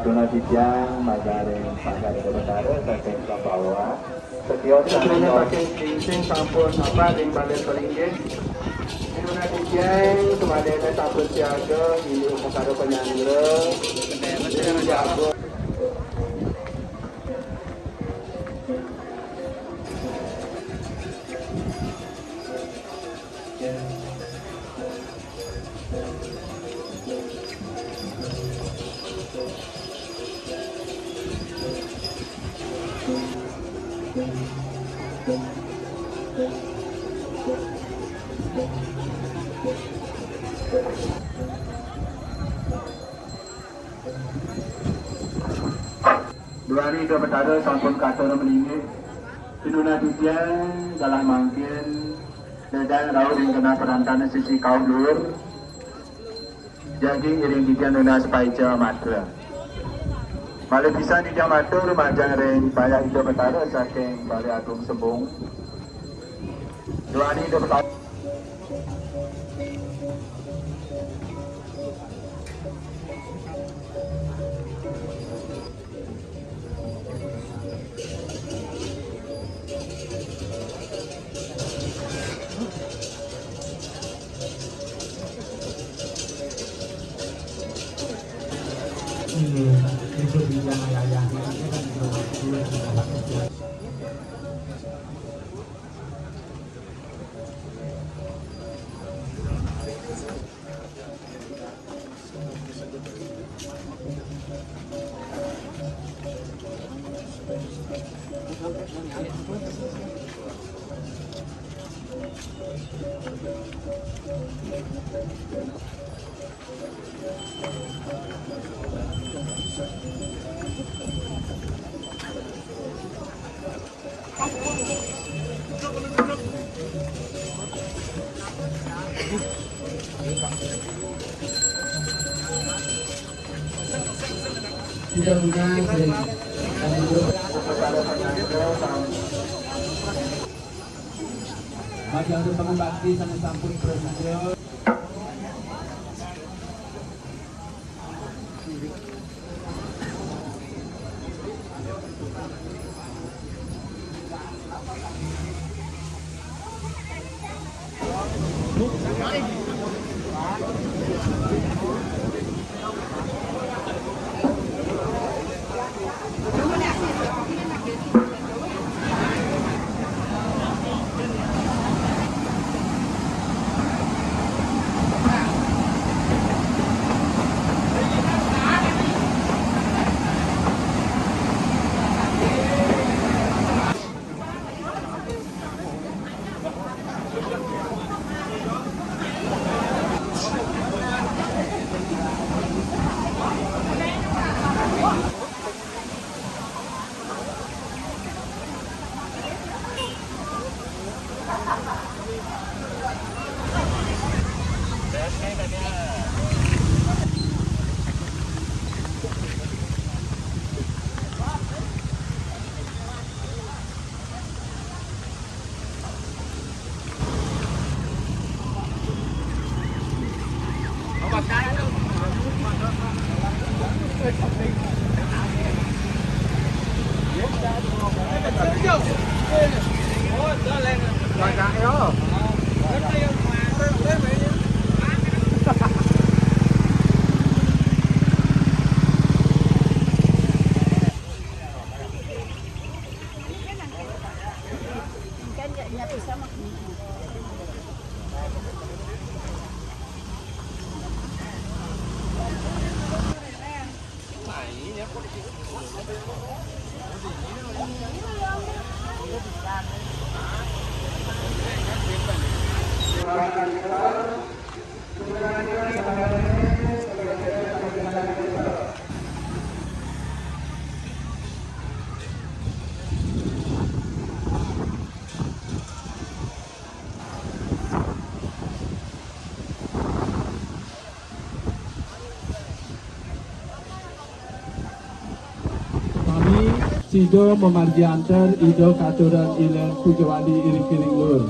Tunadijang Magaring Pagari Betara Kakek Kabawa Setios Sananya pakai cincin sampun apa di balik pelinggih Tunadijang kemadanya sampun siaga di Ukara Penyandra Ini jago Dua hari ke Betara sampun kata melinggih Inuna Dijang dalam mangkin dan raut yang kena perantan sisi kaum lur jadi iring Dijang Nuna Sepaica Matra Malah bisa Dijang Matur Majang ring payah hidup Betara saking Bali Agung Sembung Dua hari ke Betara itu bisa ayah tidak guna bagi untuk pengembang sama sampun presiden Sido memarjianter ido katuran ilang pujawali iring-iring lur.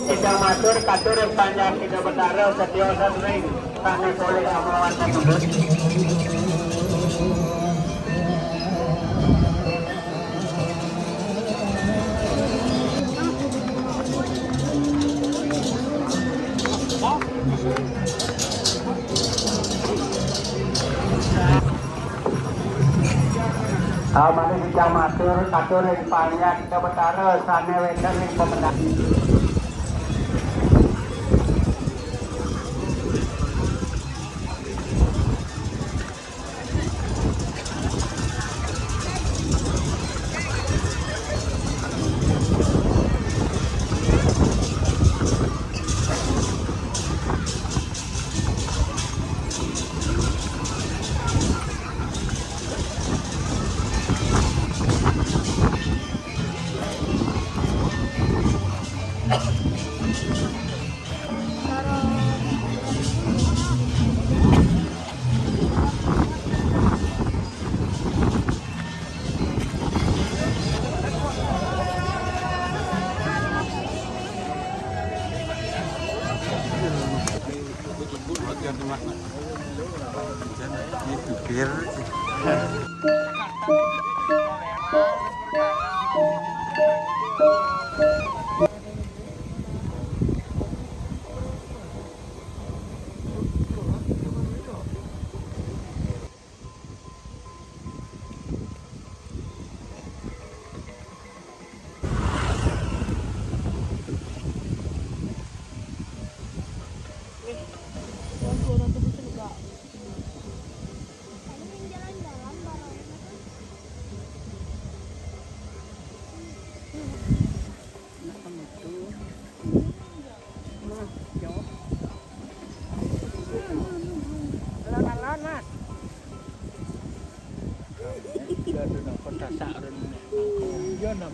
Kita matur katur panjang kita betara setia dan ring kami boleh amawan tersebut. Mari kita matur katur panjang kita betara sane wenten ring pemenang.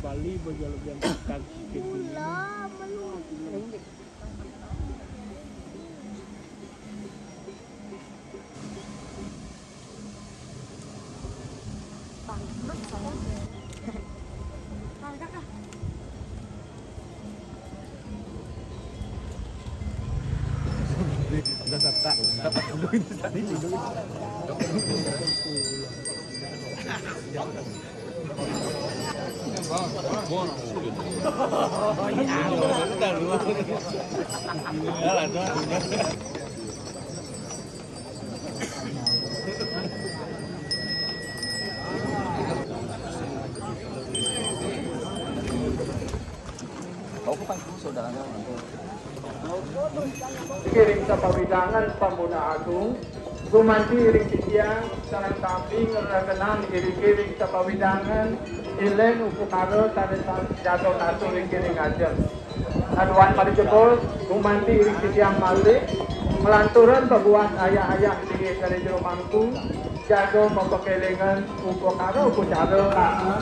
Bali bagian Kiring sa pawidangan Pamuna Agung, gumanti iring titiang, sarang kambing, raganan, kiring sa pawidangan, ilen, upukaro, tanisan, jatuh nato, kiring aja. Aduan Parijepol, gumanti iring titiang malik, melanturan pabuat ayah-ayah di dari jero mangku, jago mempekelingan, upukaro, upukaro,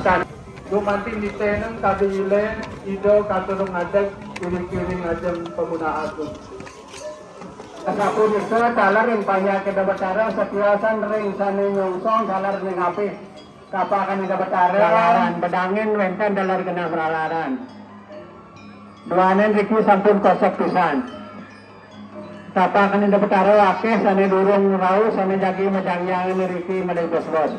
dan gumanti di tenang, tadi ilen, ido, katurung aja, kiring aja Pamuna Agung. Kasapun itu dalar yang banyak kita batara setiasan ring sana nyongsong dalar ning api kapakan kita batara dalaran bedangin wenten dalar kena peralaran duanen riki sampun kosok pisan kapakan kita batara akeh sana durung rau sana jagi majangyangan riki madai bos-bos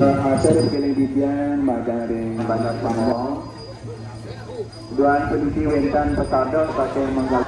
atur penelitian dari Bandar Pangong Duan peneliti wentan petadok pakai menggal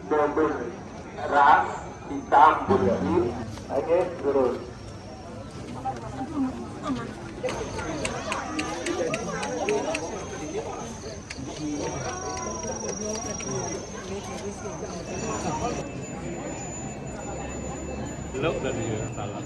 double ras hitam putih. Oke, terus. Belum tadi salah.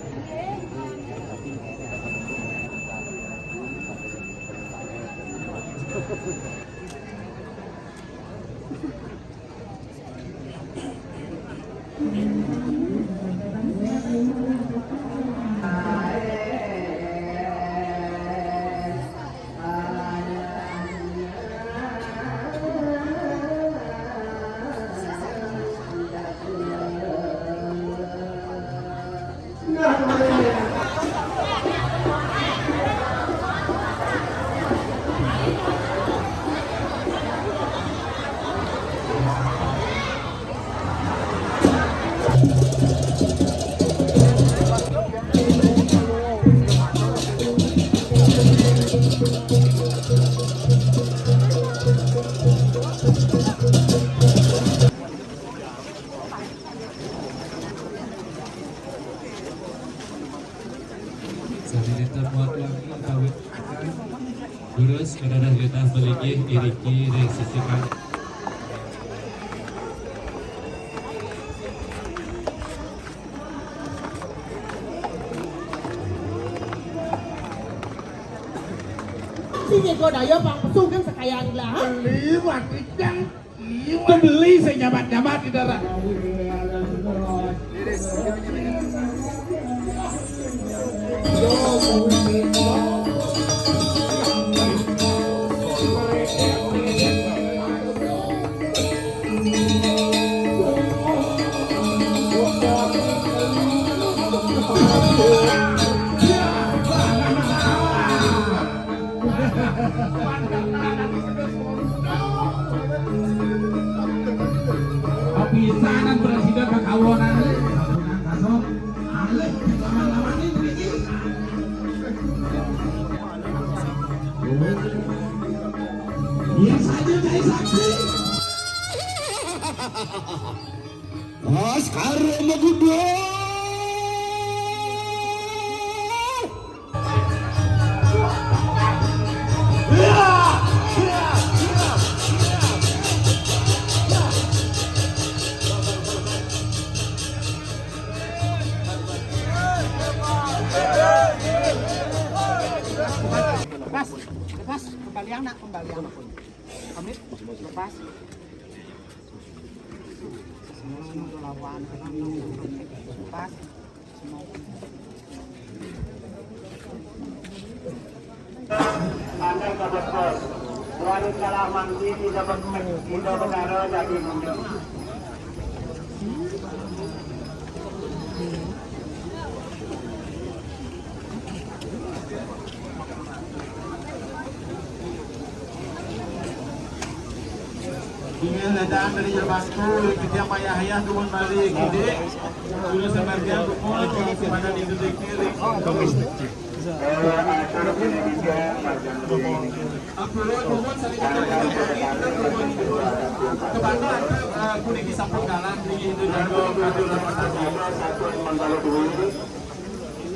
Sanilita muat wangi kawit Gurus kedadah kita beligih iriki dari sisi kanan. Sini kau dah ya bang pesu kan sekayang lah. Liwat idang. Pembeli saya nyamat-nyamat di darat. Pisanan presiden kekawanan kasok alih lawan-lawan ini biar saja jadi saksi. Sekarang Magudo. Lepas, kembalian nak, kembalian. Komit, lepas. Semua lawan, lepas. Anda dapat bos. Buat kalah mangki dapat Indo Negara jadi mundur. Tinggal datang dari Jerbasku, kita Mayahaya turun balik, gede. Sudah sebagian rumah, mana di detik kiri. Kebantuan kuning sampul galan di itu jago kado ramadhan.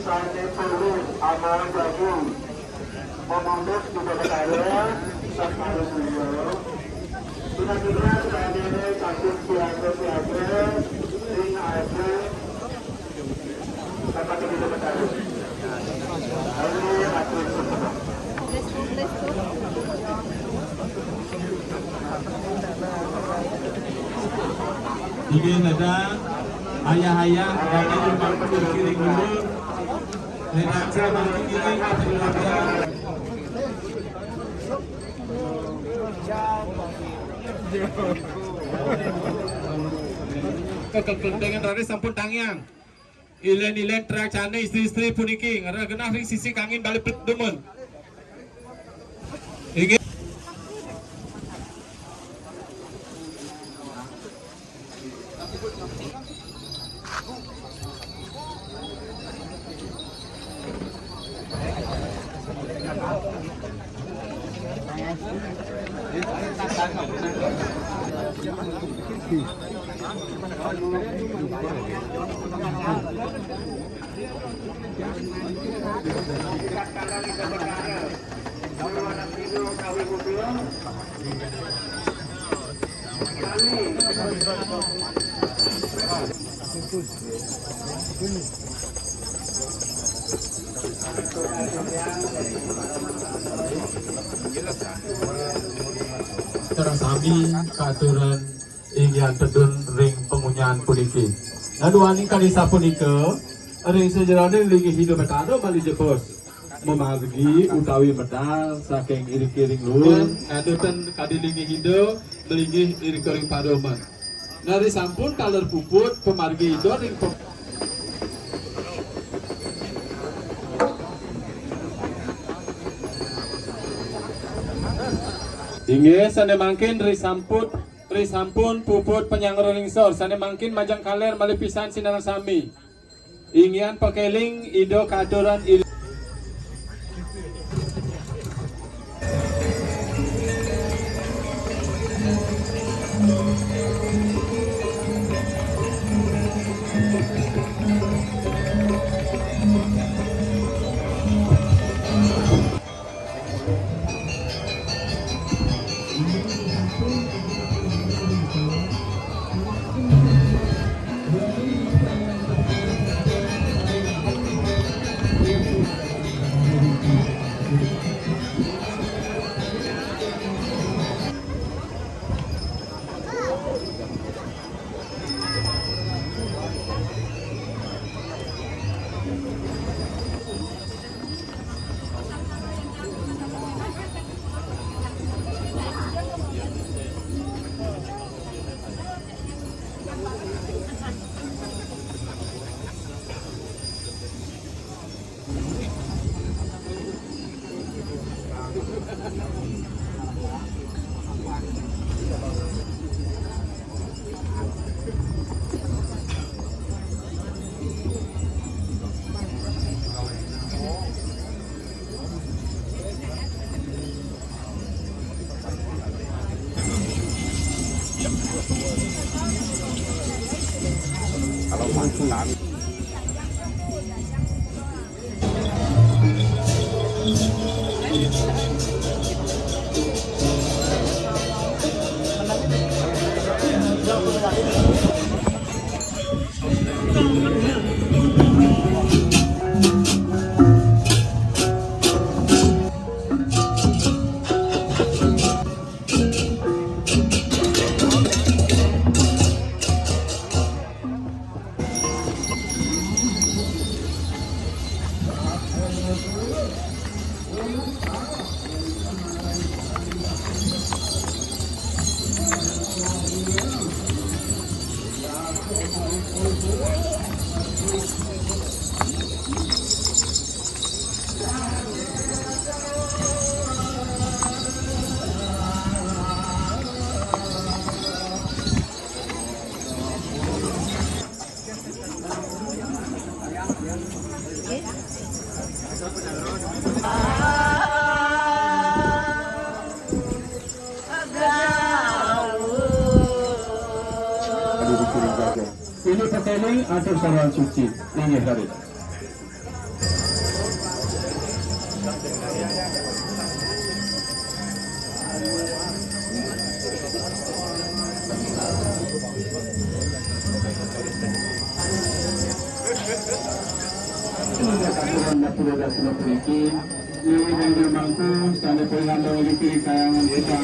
Sampai perlu amal jagung. Memanduk juga berada sampai beliau. Sudah ada kasus siaga ring aja dapat kita berada. Ingin ada ayah-ayah yang ingin berkiring dulu. Redaksi berkiring atau belakang. Kekendengan dari sampun tangyang. Ilen terak cane istri-istri puniki ngara genah ring sisi kangin balik demen. Ingin terang sami katuran ingin tedun ring pengunyan puniki. Naduani kanisa punika ring sejarahnya lagi hidup betado bali jebos memargi utawi medal saking iring-iring luhur adutan kadilingi hidup melingih iring-iring padoman. Nari sampun kaler puput pemargi hidup ring Inge sane mangkin risampun puput penyangro lingsor sane mangkin majang kaler malipisan sinar sami. Ingian pakeling ido kadoran Ini petani atur sarang suci. Ini hari. Ini yang mampu, saya pengen bagi kiri kayangan kita.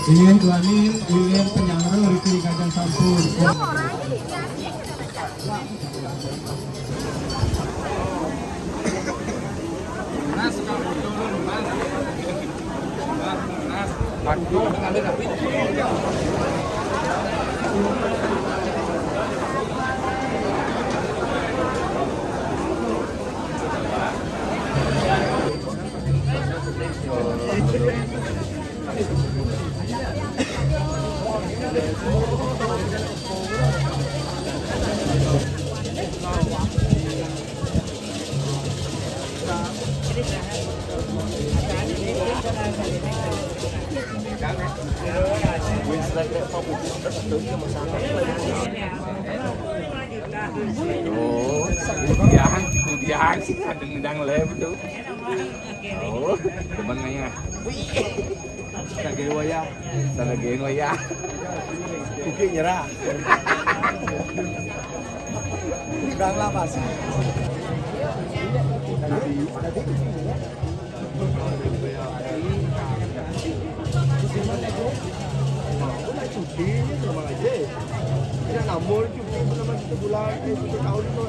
Ingin tuanin, ingin penyangga riki kajang sampur. Biar sih kadang-kadang lebar tuh. Oh, teman ngaya. Tagayin waya. Kuki nyerah. Udah lapas. Cuti sama aja. Kita namun cuti selama 1 bulan, 1 tahun itu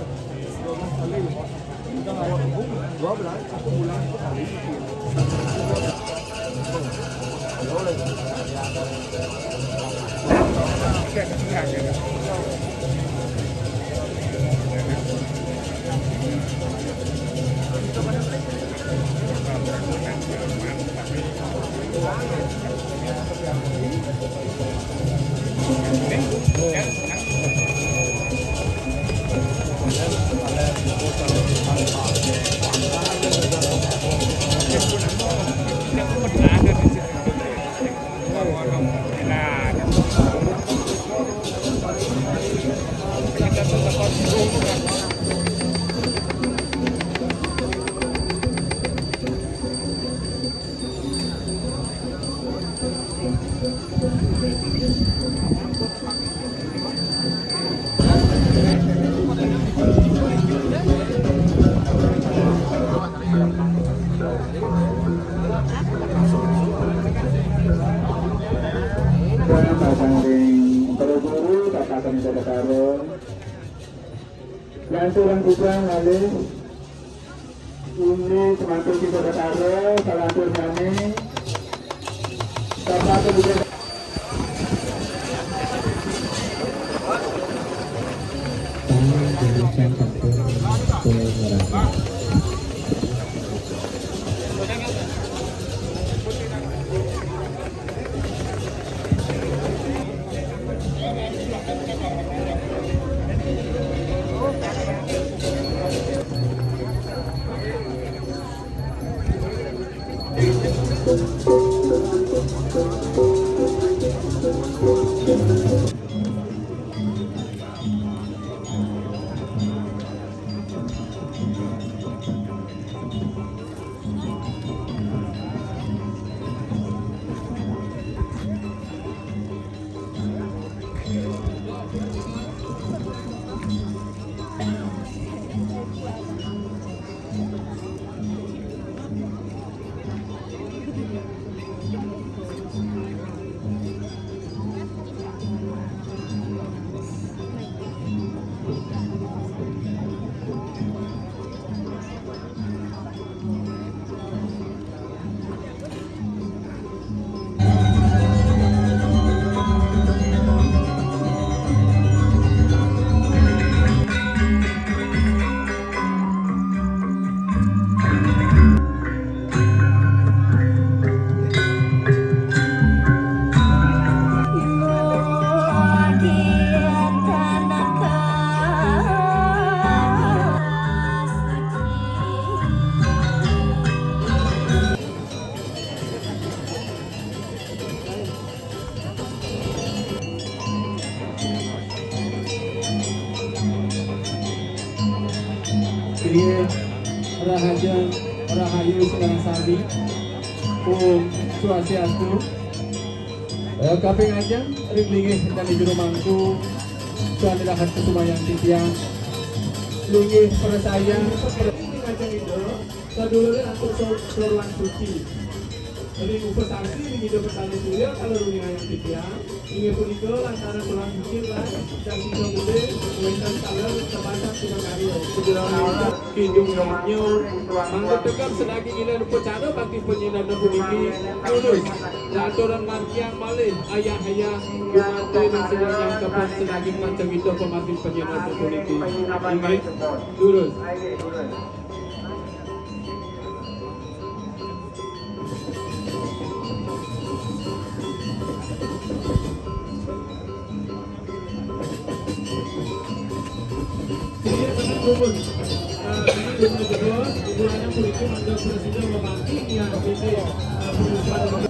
12 kali. Kita ngawal 12, 1 bulan 1 kali cuti. Yang turun juga ngalih ini semakin kita bertaruh salah turunnya sama kemudian Kriya Rahaja Rahayu Sedang Sari Om Swastiastu Kaping aja Ringlingi dan Juru Mangku Tuhan Ilahat Kesumayan Titian Lingi Perasaya Ini macam itu Kedulurnya untuk seluruhan suci Jadi upasasi ini hidup bertali surya kalau dunia yang titian ingin punika lantaran tulang pikir lah dan sisa bude wentan talar terbatas dengan karya kejelangan kinjung nyo mangga tegap selagi nilai lupa cara bagi penyinar dan puniki lulus aturan markian malih ayah-ayah gumate dan semuanya kapan selagi macam itu pemati penyinar dan puniki ingin lulus. Kubur, ini kedua, hubungannya politik anda presiden membantu yang ini perusahaan